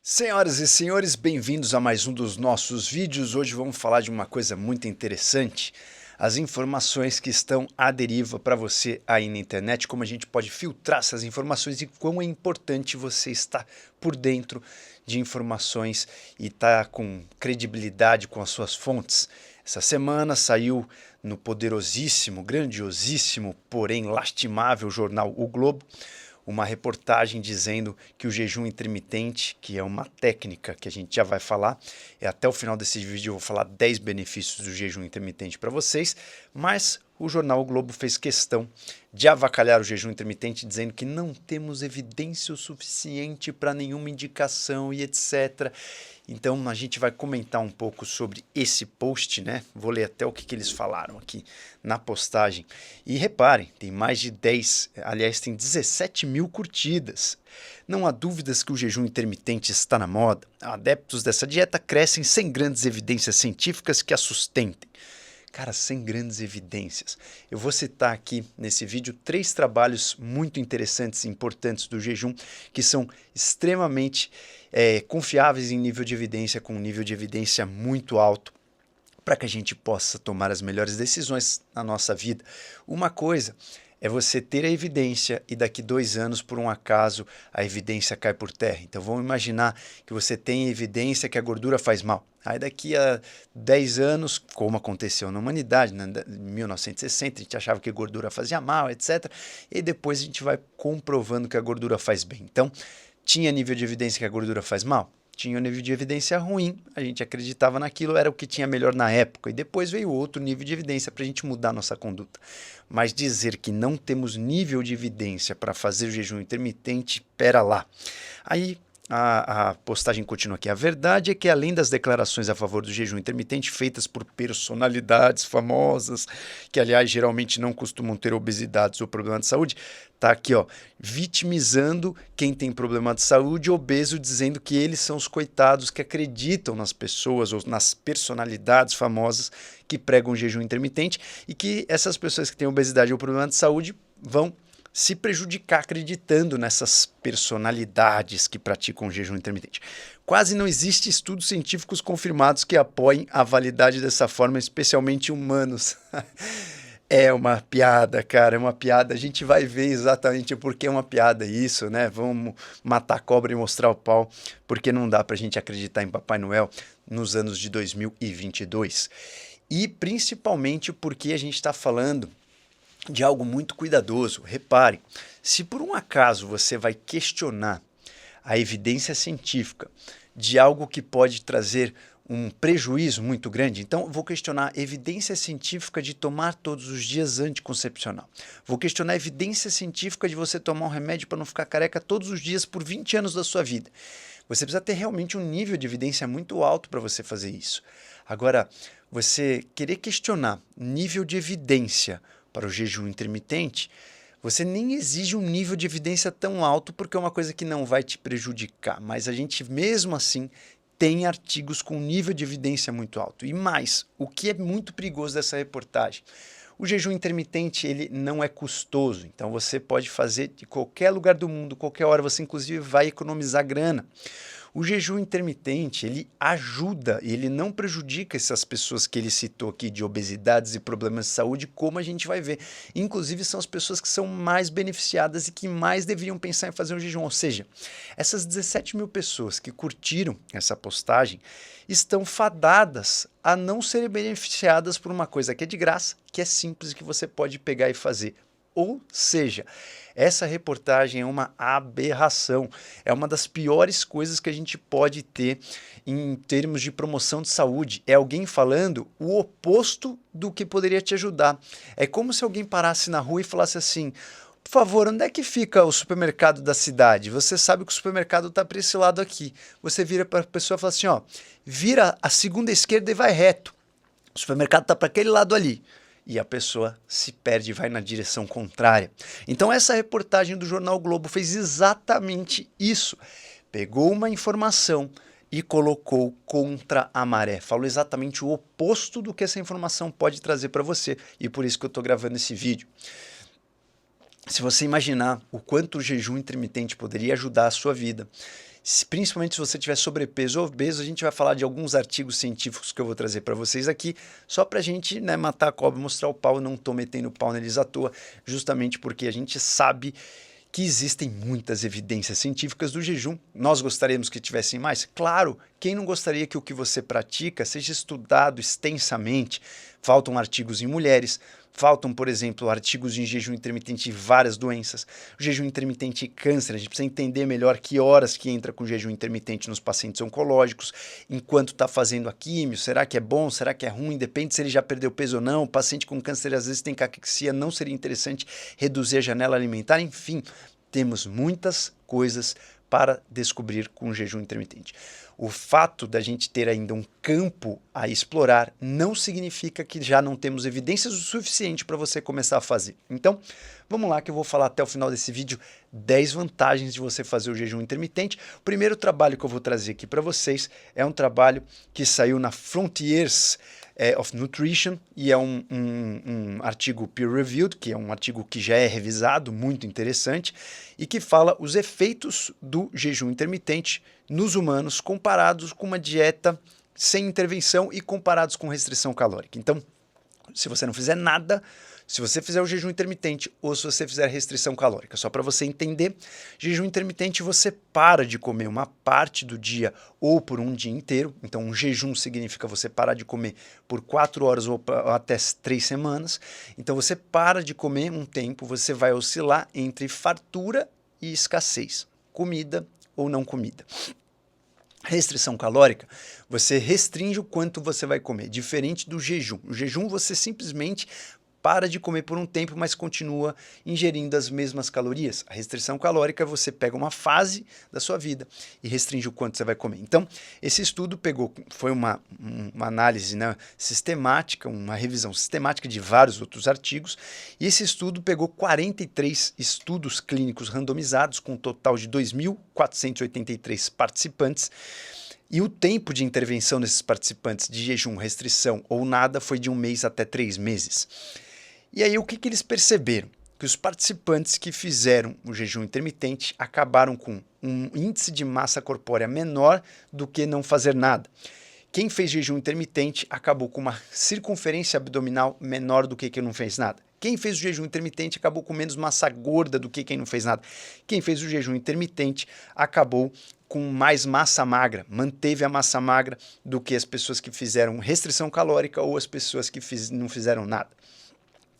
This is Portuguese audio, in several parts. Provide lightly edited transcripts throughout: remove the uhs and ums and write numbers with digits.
Senhoras e senhores, bem-vindos a mais um dos nossos vídeos. Hoje vamos falar de uma coisa muito interessante, as informações que estão à deriva para você aí na internet, como a gente pode filtrar essas informações e quão é importante você estar por dentro de informações e estar com credibilidade com as suas fontes. Essa semana saiu no poderosíssimo, grandiosíssimo, porém lastimável jornal O Globo, uma reportagem dizendo que o jejum intermitente, que é uma técnica que a gente já vai falar, até o final desse vídeo eu vou falar 10 benefícios do jejum intermitente para vocês, mas o jornal O Globo fez questão de avacalhar o jejum intermitente, dizendo que não temos evidência o suficiente para nenhuma indicação e etc. Então a gente vai comentar um pouco sobre esse post, né? Vou ler até o que eles falaram aqui na postagem. E reparem, tem mais de 10, aliás, tem 17 mil curtidas. Não há dúvidas que o jejum intermitente está na moda. Adeptos dessa dieta crescem sem grandes evidências científicas que a sustentem. Cara, sem grandes evidências. Eu vou citar aqui nesse vídeo 3 trabalhos muito interessantes e importantes do jejum, que são extremamente confiáveis em nível de evidência, com um nível de evidência muito alto, para que a gente possa tomar as melhores decisões na nossa vida. Uma coisa é você ter a evidência e daqui 2 anos, por um acaso, a evidência cai por terra. Então vamos imaginar que você tem evidência que a gordura faz mal. Aí daqui a 10 anos, como aconteceu na humanidade, né, em 1960, a gente achava que a gordura fazia mal, etc. E depois a gente vai comprovando que a gordura faz bem. Então, tinha nível de evidência que a gordura faz mal? Tinha um nível de evidência ruim, a gente acreditava naquilo, era o que tinha melhor na época. E depois veio outro nível de evidência para a gente mudar a nossa conduta. Mas dizer que não temos nível de evidência para fazer o jejum intermitente, pera lá. Aí a postagem continua aqui. A verdade é que, além das declarações a favor do jejum intermitente feitas por personalidades famosas, que aliás geralmente não costumam ter obesidades ou problema de saúde, tá aqui, ó, vitimizando quem tem problema de saúde, obeso, dizendo que eles são os coitados que acreditam nas pessoas ou nas personalidades famosas que pregam jejum intermitente, e que essas pessoas que têm obesidade ou problema de saúde vão se prejudicar acreditando nessas personalidades que praticam jejum intermitente. Quase não existe estudos científicos confirmados que apoiem a validade dessa forma, especialmente humanos. É uma piada, cara, é uma piada. A gente vai ver exatamente por que é uma piada isso, né? Vamos matar a cobra e mostrar o pau, porque não dá pra gente acreditar em Papai Noel nos anos de 2022. E principalmente porque a gente está falando de algo muito cuidadoso. Reparem, se por um acaso você vai questionar a evidência científica de algo que pode trazer um prejuízo muito grande, então vou questionar a evidência científica de tomar todos os dias anticoncepcional. Vou questionar a evidência científica de você tomar um remédio para não ficar careca todos os dias por 20 anos da sua vida. Você precisa ter realmente um nível de evidência muito alto para você fazer isso. Agora, você querer questionar nível de evidência para o jejum intermitente, você nem exige um nível de evidência tão alto, porque é uma coisa que não vai te prejudicar, mas a gente mesmo assim tem artigos com nível de evidência muito alto. E mais, o que é muito perigoso dessa reportagem, o jejum intermitente ele não é custoso, então você pode fazer de qualquer lugar do mundo, qualquer hora, você inclusive vai economizar grana. O jejum intermitente, ele ajuda, ele não prejudica essas pessoas que ele citou aqui de obesidades e problemas de saúde, como a gente vai ver. Inclusive, são as pessoas que são mais beneficiadas e que mais deveriam pensar em fazer um jejum. Ou seja, essas 17 mil pessoas que curtiram essa postagem estão fadadas a não serem beneficiadas por uma coisa que é de graça, que é simples e que você pode pegar e fazer. Ou seja, essa reportagem é uma aberração, é uma das piores coisas que a gente pode ter em termos de promoção de saúde. É alguém falando o oposto do que poderia te ajudar. É como se alguém parasse na rua e falasse assim: por favor, onde é que fica o supermercado da cidade? Você sabe que o supermercado está para esse lado aqui. Você vira para a pessoa e fala assim, ó, vira a segunda esquerda e vai reto. O supermercado está para aquele lado ali. E a pessoa se perde e vai na direção contrária. Então essa reportagem do jornal Globo fez exatamente isso. Pegou uma informação e colocou contra a maré. Falou exatamente o oposto do que essa informação pode trazer para você. E por isso que eu estou gravando esse vídeo. Se você imaginar o quanto o jejum intermitente poderia ajudar a sua vida, Principalmente se você tiver sobrepeso ou obeso. A gente vai falar de alguns artigos científicos que eu vou trazer para vocês aqui, só para a gente, né, matar a cobra, mostrar o pau. Não estou metendo o pau neles à toa, justamente porque a gente sabe que existem muitas evidências científicas do jejum. Nós gostaríamos que tivessem mais? Claro, quem não gostaria que o que você pratica seja estudado extensamente? Faltam artigos em mulheres, faltam, por exemplo, artigos em jejum intermitente de várias doenças, o jejum intermitente e câncer. A gente precisa entender melhor que horas que entra com jejum intermitente nos pacientes oncológicos, enquanto está fazendo a químio. Será que é bom? Será que é ruim? Depende se ele já perdeu peso ou não. O paciente com câncer às vezes tem caquexia, não seria interessante reduzir a janela alimentar? Enfim, temos muitas coisas para descobrir com o jejum intermitente. O fato da gente ter ainda um campo a explorar não significa que já não temos evidências o suficiente para você começar a fazer. Então, vamos lá que eu vou falar até o final desse vídeo 10 vantagens de você fazer o jejum intermitente. O primeiro trabalho que eu vou trazer aqui para vocês é um trabalho que saiu na Frontiers of Nutrition, e é um artigo peer-reviewed, que é um artigo que já é revisado, muito interessante, e que fala os efeitos do jejum intermitente nos humanos comparados com uma dieta sem intervenção e comparados com restrição calórica. Então, se você não fizer nada, se você fizer o jejum intermitente ou se você fizer restrição calórica, só para você entender, jejum intermitente você para de comer uma parte do dia ou por um dia inteiro. Então um jejum significa você parar de comer por 4 horas ou até 3 semanas. Então você para de comer um tempo, você vai oscilar entre fartura e escassez, comida ou não comida. Restrição calórica, você restringe o quanto você vai comer, diferente do jejum. O jejum você simplesmente para de comer por um tempo, mas continua ingerindo as mesmas calorias. A restrição calórica, você pega uma fase da sua vida e restringe o quanto você vai comer. Então, esse estudo foi uma análise, né, sistemática, uma revisão sistemática de vários outros artigos, e esse estudo pegou 43 estudos clínicos randomizados, com um total de 2.483 participantes, e o tempo de intervenção desses participantes de jejum, restrição ou nada foi de 1 mês até 3 meses. E aí o que eles perceberam? Que os participantes que fizeram o jejum intermitente acabaram com um índice de massa corpórea menor do que não fazer nada. Quem fez jejum intermitente acabou com uma circunferência abdominal menor do que quem não fez nada. Quem fez o jejum intermitente acabou com menos massa gorda do que quem não fez nada. Quem fez o jejum intermitente acabou com mais massa magra, manteve a massa magra do que as pessoas que fizeram restrição calórica ou as pessoas que não fizeram nada.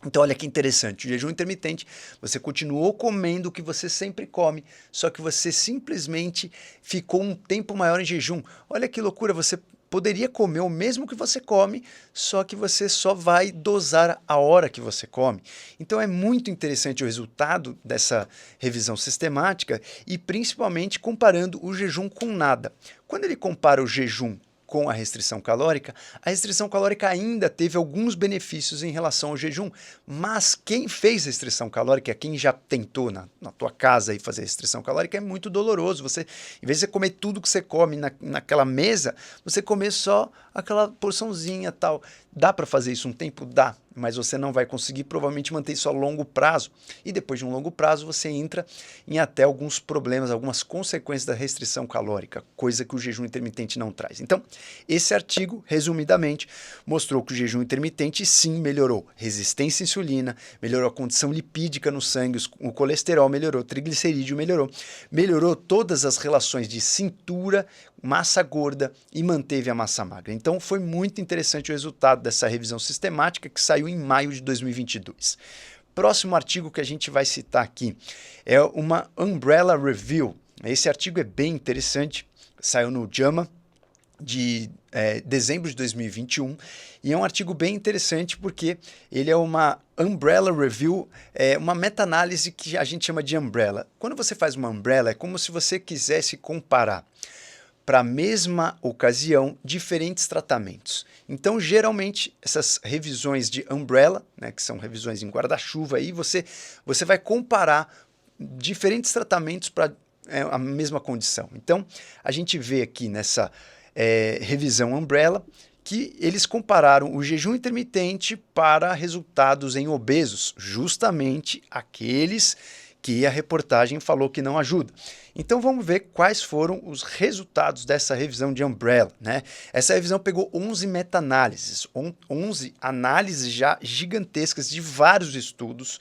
Então olha que interessante, o jejum intermitente, você continuou comendo o que você sempre come, só que você simplesmente ficou um tempo maior em jejum. Olha que loucura, você poderia comer o mesmo que você come, só que você só vai dosar a hora que você come. Então é muito interessante o resultado dessa revisão sistemática e principalmente comparando o jejum com nada. Quando ele compara o jejum com a restrição calórica ainda teve alguns benefícios em relação ao jejum, mas quem fez restrição calórica, quem já tentou na tua casa aí fazer restrição calórica, é muito doloroso. Você, em vez de você comer tudo que você come naquela mesa, você comer só aquela porçãozinha tal. Dá para fazer isso um tempo? Dá, mas você não vai conseguir provavelmente manter isso a longo prazo. E depois de um longo prazo você entra em até alguns problemas, algumas consequências da restrição calórica, coisa que o jejum intermitente não traz. Então, esse artigo, resumidamente, mostrou que o jejum intermitente sim melhorou resistência à insulina, melhorou a condição lipídica no sangue, o colesterol melhorou, o triglicerídeo melhorou todas as relações de cintura, massa gorda e manteve a massa magra. Então foi muito interessante o resultado dessa revisão sistemática que saiu em maio de 2022. Próximo artigo que a gente vai citar aqui é uma Umbrella Review. Esse artigo é bem interessante, saiu no JAMA de dezembro de 2021 e é um artigo bem interessante porque ele é uma Umbrella Review, uma meta-análise que a gente chama de Umbrella. Quando você faz uma Umbrella é como se você quisesse comparar para a mesma ocasião diferentes tratamentos. Então, geralmente, essas revisões de Umbrella, né, que são revisões em guarda-chuva, aí você vai comparar diferentes tratamentos para a mesma condição. Então, a gente vê aqui nessa revisão Umbrella que eles compararam o jejum intermitente para resultados em obesos, justamente aqueles que a reportagem falou que não ajuda. Então vamos ver quais foram os resultados dessa revisão de Umbrella, né? Essa revisão pegou 11 meta-análises, 11 análises já gigantescas de vários estudos,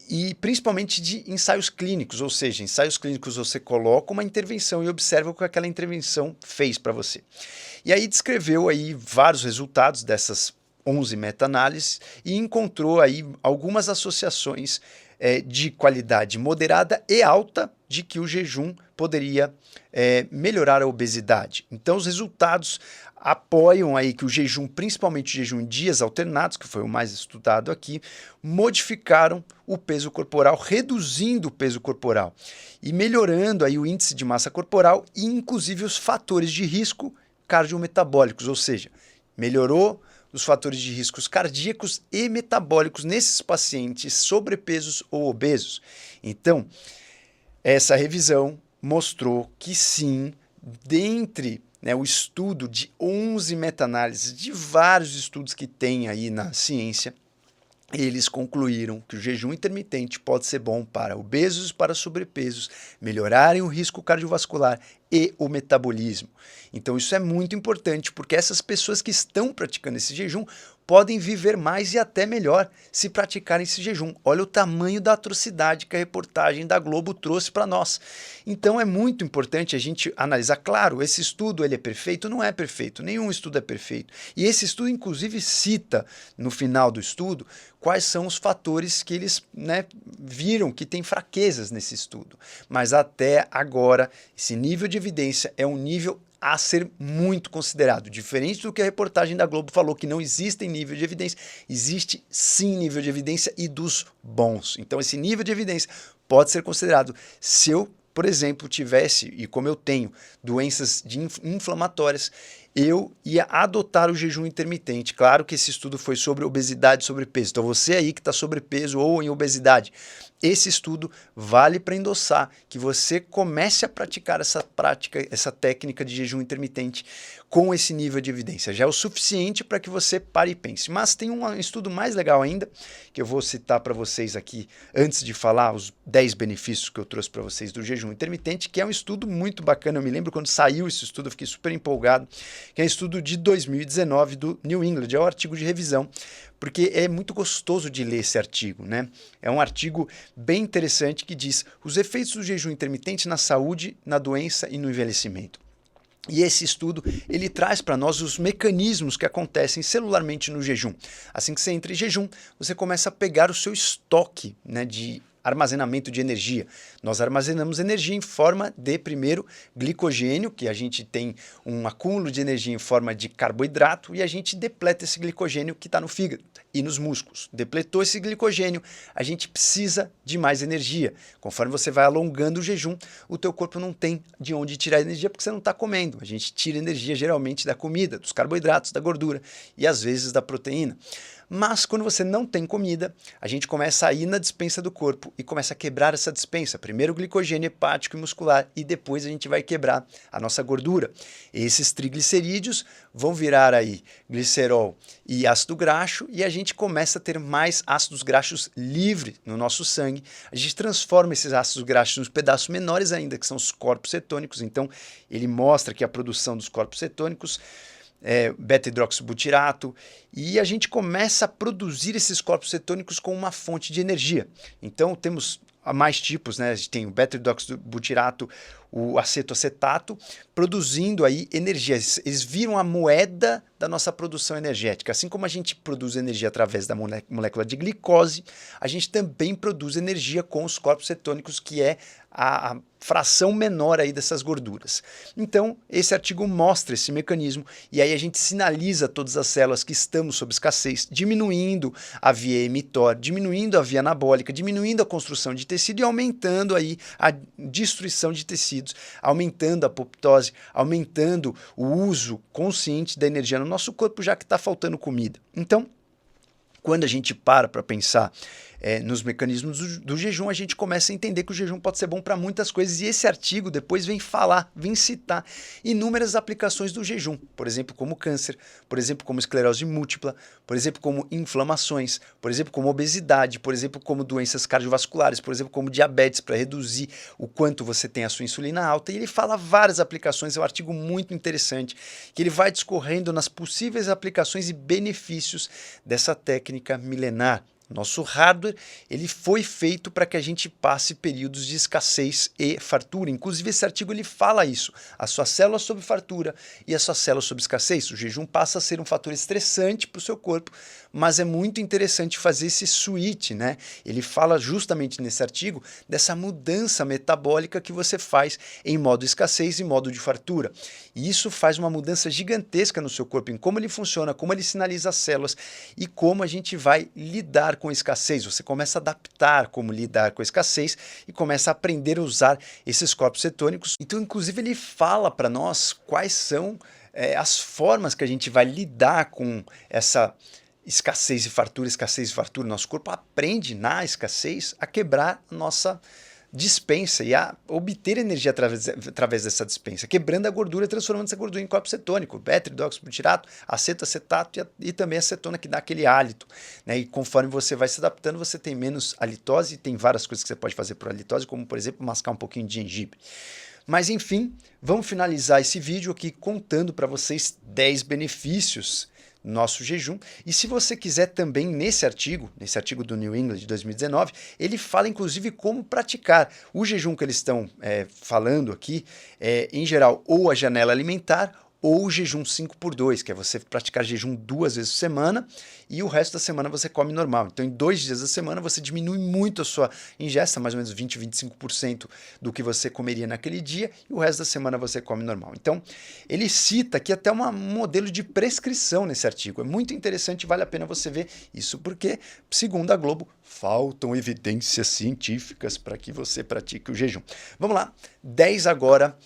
e principalmente de ensaios clínicos, ou seja, ensaios clínicos você coloca uma intervenção e observa o que aquela intervenção fez para você. E aí descreveu aí vários resultados dessas 11 meta-análises e encontrou aí algumas associações de qualidade moderada e alta de que o jejum poderia melhorar a obesidade. Então os resultados apoiam aí que o jejum, principalmente o jejum em dias alternados, que foi o mais estudado aqui, modificaram o peso corporal, reduzindo o peso corporal e melhorando aí o índice de massa corporal e inclusive os fatores de risco cardiometabólicos, ou seja, melhorou os fatores de riscos cardíacos e metabólicos nesses pacientes sobrepesos ou obesos. Então, essa revisão mostrou que sim, dentre o estudo de 11 meta-análises de vários estudos que tem aí na ciência, eles concluíram que o jejum intermitente pode ser bom para obesos e para sobrepesos, melhorarem o risco cardiovascular e o metabolismo. Então isso é muito importante, porque essas pessoas que estão praticando esse jejum podem viver mais e até melhor se praticarem esse jejum. Olha o tamanho da atrocidade que a reportagem da Globo trouxe para nós. Então é muito importante a gente analisar. Claro, esse estudo ele é perfeito? Não é perfeito, nenhum estudo é perfeito. E esse estudo inclusive cita no final do estudo quais são os fatores que eles viram que tem fraquezas nesse estudo. Mas até agora esse nível de evidência é um nível a ser muito considerado. Diferente do que a reportagem da Globo falou, que não existe nível de evidência, existe sim nível de evidência e dos bons. Então esse nível de evidência pode ser considerado. Se eu, por exemplo, tivesse, e como eu tenho, doenças inflamatórias, eu ia adotar o jejum intermitente. Claro que esse estudo foi sobre obesidade e sobrepeso. Então você aí que está sobrepeso ou em obesidade, esse estudo vale para endossar que você comece a praticar essa técnica de jejum intermitente com esse nível de evidência. Já é o suficiente para que você pare e pense. Mas tem um estudo mais legal ainda, que eu vou citar para vocês aqui, antes de falar os 10 benefícios que eu trouxe para vocês do jejum intermitente, que é um estudo muito bacana. Eu me lembro quando saiu esse estudo, eu fiquei super empolgado, que é um estudo de 2019 do New England, é um artigo de revisão, porque é muito gostoso de ler esse artigo, né? É um artigo bem interessante que diz os efeitos do jejum intermitente na saúde, na doença e no envelhecimento. E esse estudo, ele traz para nós os mecanismos que acontecem celularmente no jejum. Assim que você entra em jejum, você começa a pegar o seu estoque de armazenamento de energia. Nós armazenamos energia em forma de, primeiro, glicogênio, que a gente tem um acúmulo de energia em forma de carboidrato, e a gente depleta esse glicogênio que está no fígado e nos músculos. Depletou esse glicogênio, a gente precisa de mais energia. Conforme você vai alongando o jejum, o teu corpo não tem de onde tirar energia porque você não está comendo. A gente tira energia geralmente da comida, dos carboidratos, da gordura e às vezes da proteína. Mas quando você não tem comida, a gente começa a ir na despensa do corpo e começa a quebrar essa despensa. Primeiro o glicogênio hepático e muscular e depois a gente vai quebrar a nossa gordura. Esses triglicerídeos vão virar aí glicerol e ácido graxo e a gente começa a ter mais ácidos graxos livres no nosso sangue. A gente transforma esses ácidos graxos nos pedaços menores ainda, que são os corpos cetônicos. Então ele mostra que a produção dos corpos cetônicos beta-hidroxibutirato, e a gente começa a produzir esses corpos cetônicos com uma fonte de energia. Então temos mais tipos, né? A gente tem o beta-hidroxibutirato, o acetoacetato, produzindo aí energia. Eles viram a moeda da nossa produção energética. Assim como a gente produz energia através da molécula de glicose, a gente também produz energia com os corpos cetônicos, que é a fração menor aí dessas gorduras. Então, esse artigo mostra esse mecanismo e aí a gente sinaliza todas as células que estamos sob escassez, diminuindo a via emitor, diminuindo a via anabólica, diminuindo a construção de tecido e aumentando aí a destruição de tecidos, aumentando a apoptose, aumentando o uso consciente da energia no nosso corpo, já que está faltando comida. Então, Quando a gente para pensar nos mecanismos do jejum, a gente começa a entender que o jejum pode ser bom para muitas coisas. E esse artigo depois vem citar inúmeras aplicações do jejum. Por exemplo, como câncer, por exemplo, como esclerose múltipla, por exemplo, como inflamações, por exemplo, como obesidade, por exemplo, como doenças cardiovasculares, por exemplo, como diabetes, para reduzir o quanto você tem a sua insulina alta. E ele fala várias aplicações, é um artigo muito interessante, que ele vai discorrendo nas possíveis aplicações e benefícios dessa técnica milenar. Nosso hardware ele foi feito para que a gente passe períodos de escassez e fartura. Inclusive esse artigo ele fala isso, a sua célula sob fartura e a sua célula sob escassez. O jejum passa a ser um fator estressante para o seu corpo, mas é muito interessante fazer esse switch, né? Ele fala justamente nesse artigo dessa mudança metabólica que você faz em modo escassez e modo de fartura. E isso faz uma mudança gigantesca no seu corpo, em como ele funciona, como ele sinaliza as células e como a gente vai lidar com a escassez. Você começa a adaptar como lidar com a escassez e começa a aprender a usar esses corpos cetônicos. Então, inclusive, ele fala para nós quais são as formas que a gente vai lidar com essa escassez e fartura, nosso corpo aprende na escassez a quebrar nossa dispensa e a obter energia através dessa dispensa, quebrando a gordura e transformando essa gordura em corpo cetônico, beta-hidroxibutirato, acetato e também a acetona que dá aquele hálito, né? E conforme você vai se adaptando, você tem menos halitose e tem várias coisas que você pode fazer por halitose, como por exemplo mascar um pouquinho de gengibre. Mas enfim, vamos finalizar esse vídeo aqui contando para vocês 10 benefícios nosso jejum. E se você quiser também nesse artigo do New England de 2019, ele fala inclusive como praticar o jejum que eles estão falando aqui, em geral, ou a janela alimentar ou o jejum 5x2, que é você praticar jejum 2 vezes por semana e o resto da semana você come normal. Então, em 2 dias da semana, você diminui muito a sua ingesta, mais ou menos 20, 25% do que você comeria naquele dia, e o resto da semana você come normal. Então, ele cita aqui até um modelo de prescrição nesse artigo. É muito interessante, vale a pena você ver isso, porque, segundo a Globo, faltam evidências científicas para que você pratique o jejum. Vamos lá, 10 agora.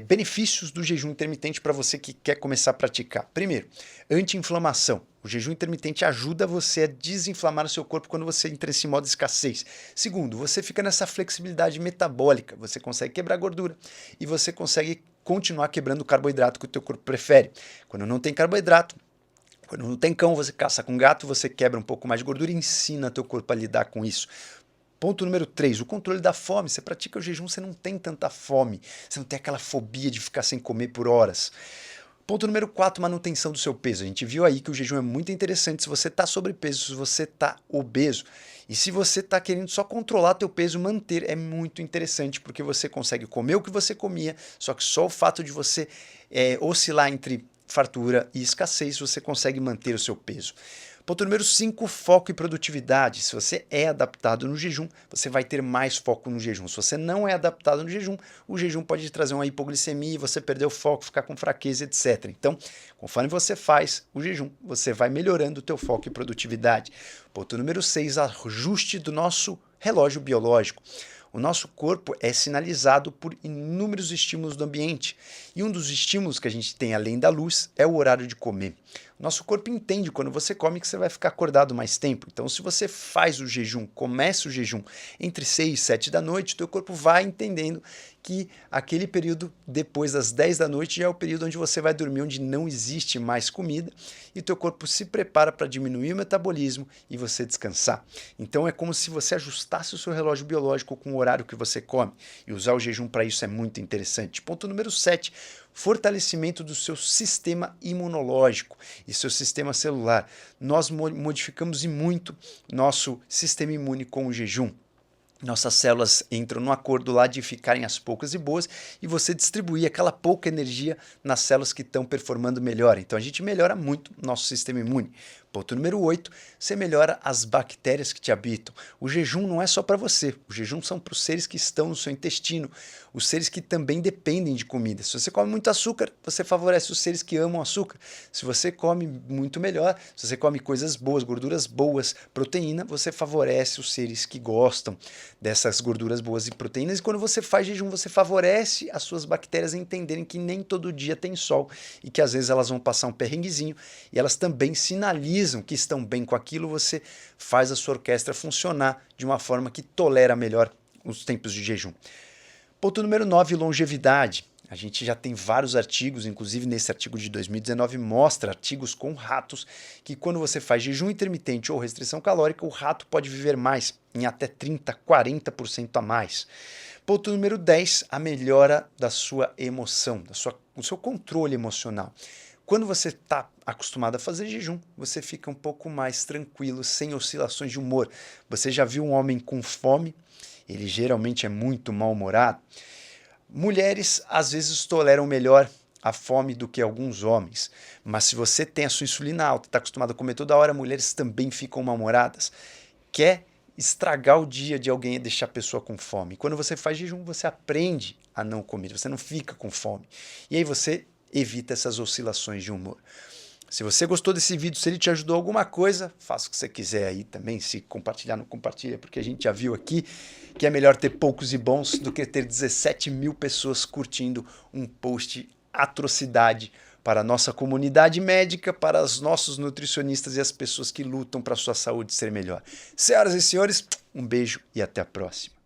Benefícios do jejum intermitente para você que quer começar a praticar. Primeiro, anti-inflamação. O jejum intermitente ajuda você a desinflamar o seu corpo quando você entra nesse modo de escassez. Segundo, você fica nessa flexibilidade metabólica. Você consegue quebrar gordura e você consegue continuar quebrando o carboidrato que o teu corpo prefere. Quando não tem carboidrato, quando não tem cão, você caça com gato, você quebra um pouco mais de gordura e ensina teu corpo a lidar com isso. Ponto número 3, o controle da fome. Você pratica o jejum, você não tem tanta fome. Você não tem aquela fobia de ficar sem comer por horas. Ponto número 4, manutenção do seu peso. A gente viu aí que o jejum é muito interessante se você está sobrepeso, se você está obeso. E se você está querendo só controlar teu peso, manter, é muito interessante, porque você consegue comer o que você comia, só que só o fato de você oscilar entre fartura e escassez, você consegue manter o seu peso. Ponto número 5, foco e produtividade. Se você é adaptado no jejum, você vai ter mais foco no jejum. Se você não é adaptado no jejum, o jejum pode te trazer uma hipoglicemia, você perder o foco, ficar com fraqueza, etc. Então, conforme você faz o jejum, você vai melhorando o teu foco e produtividade. Ponto número 6, ajuste do nosso relógio biológico. O nosso corpo é sinalizado por inúmeros estímulos do ambiente. E um dos estímulos que a gente tem além da luz é o horário de comer. O nosso corpo entende quando você come que você vai ficar acordado mais tempo. Então, se você faz o jejum, começa o jejum entre 6 e 7 da noite, o teu corpo vai entendendo que aquele período depois das 10 da noite já é o período onde você vai dormir, onde não existe mais comida, e o teu corpo se prepara para diminuir o metabolismo e você descansar. Então é como se você ajustasse o seu relógio biológico com o horário que você come, e usar o jejum para isso é muito interessante. Ponto número 7, fortalecimento do seu sistema imunológico e seu sistema celular. Nós modificamos e muito nosso sistema imune com o jejum. Nossas células entram no acordo lá de ficarem as poucas e boas e você distribuir aquela pouca energia nas células que estão performando melhor. Então a gente melhora muito nosso sistema imune. Ponto número 8, você melhora as bactérias que te habitam. O jejum não é só para você, o jejum são para os seres que estão no seu intestino, os seres que também dependem de comida. Se você come muito açúcar, você favorece os seres que amam açúcar. Se você come muito melhor, se você come coisas boas, gorduras boas, proteína, você favorece os seres que gostam dessas gorduras boas e proteínas. E quando você faz jejum, você favorece as suas bactérias a entenderem que nem todo dia tem sol e que às vezes elas vão passar um perrenguezinho e elas também sinalizam sinalizam que estão bem com aquilo, você faz a sua orquestra funcionar de uma forma que tolera melhor os tempos de jejum. Ponto número 9, longevidade. A gente já tem vários artigos, inclusive nesse artigo de 2019 mostra artigos com ratos que quando você faz jejum intermitente ou restrição calórica, o rato pode viver mais, em até 30%, 40% a mais. Ponto número 10, a melhora da sua emoção, do seu controle emocional. Quando você está acostumado a fazer jejum, você fica um pouco mais tranquilo, sem oscilações de humor. Você já viu um homem com fome? Ele geralmente é muito mal-humorado. Mulheres às vezes toleram melhor a fome do que alguns homens, mas se você tem a sua insulina alta, está acostumado a comer toda hora, mulheres também ficam mal-humoradas. Quer estragar o dia de alguém e deixar a pessoa com fome. Quando você faz jejum, você aprende a não comer, você não fica com fome. E aí você evita essas oscilações de humor. Se você gostou desse vídeo, se ele te ajudou alguma coisa, faça o que você quiser aí também. Se compartilhar, não compartilha, porque a gente já viu aqui que é melhor ter poucos e bons do que ter 17 mil pessoas curtindo um post atrocidade para a nossa comunidade médica, para os nossos nutricionistas e as pessoas que lutam para a sua saúde ser melhor. Senhoras e senhores, um beijo e até a próxima.